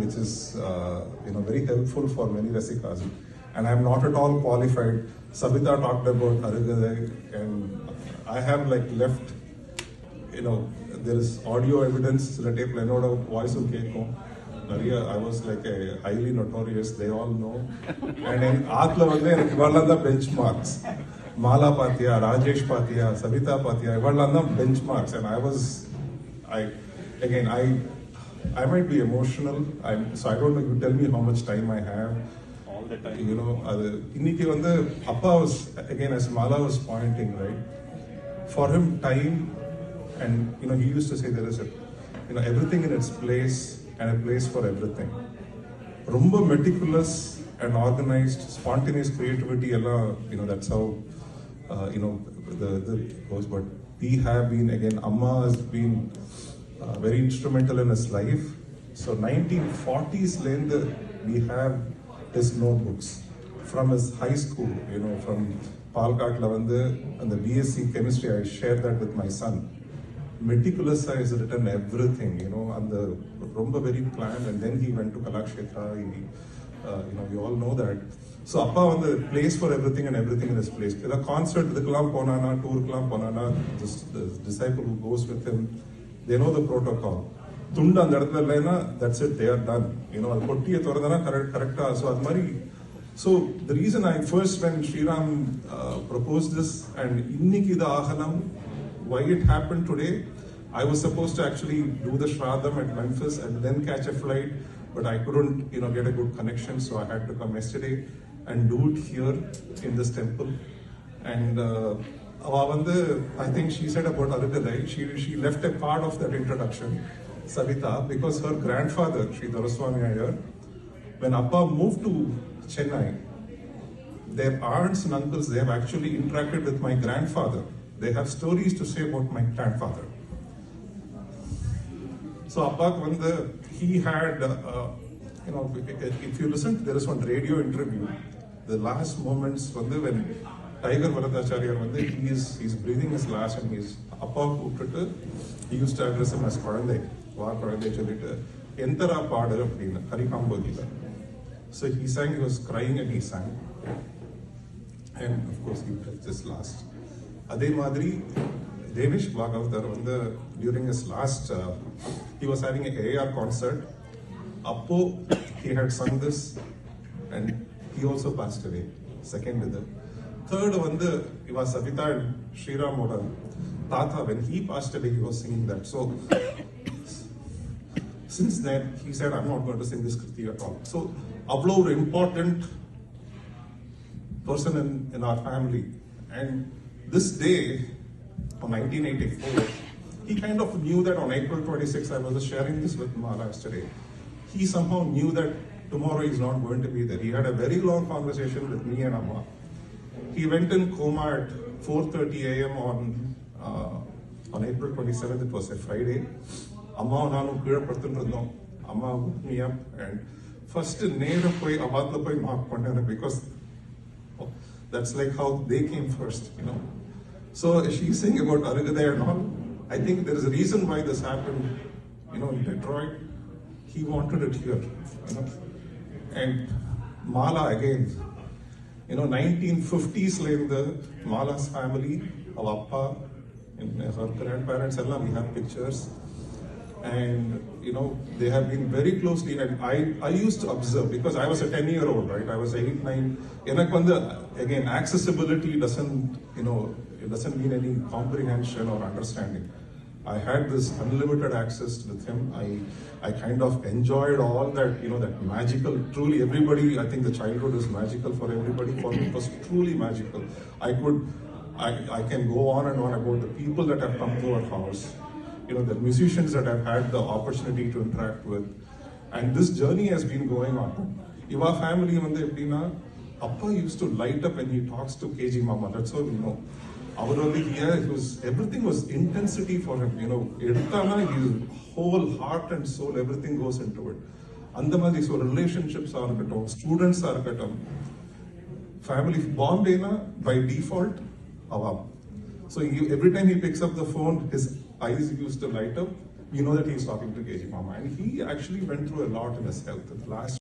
which is very helpful for many Rasikas. And I'm not at all qualified. Sabita talked about Arugadai, and I have left, there is audio evidence, tape voice of Keiko. I was a highly notorious, they all know. And in Aatla Vande, benchmarks. Mala Patia, Rajesh Patia, Savita Patia, benchmarks. And I might be emotional, so I don't know, you tell me how much time I have. All the time. Appa was, again, as Mala was pointing, right? For him, time, and he used to say there is everything in its place and a place for everything. Rumba meticulous and organized, spontaneous creativity, that's how, the goes. But we have been, again, Amma has been very instrumental in his life. So 1940s we have his notebooks from his high school, from Palkat Lavande and the BSc chemistry. I shared that with my son. Meticulous has written everything, and the Rumba very planned, and then he went to Kalakshetra, you all know that. So Appa on the place for everything and everything in his place. The concert, the Kalam Ponana, tour Kalam Ponana, the disciple who goes with him, they know the protocol. Tunda and that's it, they are done. Correct. So the reason when Sriram proposed this, and Inniki the Ahanam, why it happened today, I was supposed to actually do the Shradham at Memphis and then catch a flight, but I couldn't, get a good connection, so I had to come yesterday and do it here in this temple. And I think she said about Arugadai, she left a part of that introduction, Savita, because her grandfather, Sri Doraswami Iyer, when Appa moved to Chennai, their aunts and uncles, they have actually interacted with my grandfather. They have stories to say about my grandfather. So Appa, he had, if you listen, there is one radio interview, the last moments when Tiger Varadacharya, he's breathing his last, and Appa he used to address him as Korandai, Entara Pada Apdina, Harikambodila. So he sang, he was crying and he sang. And of course, he breathed his last. Adhe Madri, Devish Bhagavatar, during his last, he was having an AR concert. Appo, he had sung this, and he also passed away. Second with it. Third one, it was Savita and Sriram Moda. Tata, when he passed away, he was singing that. So, since then, he said, I'm not going to sing this Kriti at all. So, Avlo, important person in our family. And this day, on 1984, he kind of knew that on April 26th, I was sharing this with Mala yesterday. He somehow knew that tomorrow he's not going to be there. He had a very long conversation with me and Amma. He went in coma at 4:30 a.m. on April 27th. It was a Friday. Amma nanu kira padutundirundom. Amma woke me up and first nera poi avadla poi mark pannana, because that's like how they came first, So she's saying about Arugadai and all. I think there is a reason why this happened, in Detroit. He wanted it here, And Mala again, 1950s the Mala's family, of Appa, and her grandparents, we have pictures. And, they have been very closely, and I used to observe, because I was a 10-year-old, right? I was 8, 9. Again, accessibility doesn't, it doesn't mean any comprehension or understanding. I had this unlimited access with him. I kind of enjoyed all that, that magical, truly everybody, I think the childhood is magical for everybody. For me, it was truly magical. I can go on and on about the people that have come to our house, the musicians that I've had the opportunity to interact with. And this journey has been going on. Iva family, Appa used to light up when he talks to KG Mama. That's all we know. Everything was intensity for him. His whole heart and soul, everything goes into it. Andamadi, so relationships are students are family, Bombay by default, Awam. So every time he picks up the phone, his eyes used to light up, we know that he's talking to KG Mama, and he actually went through a lot in his health. The last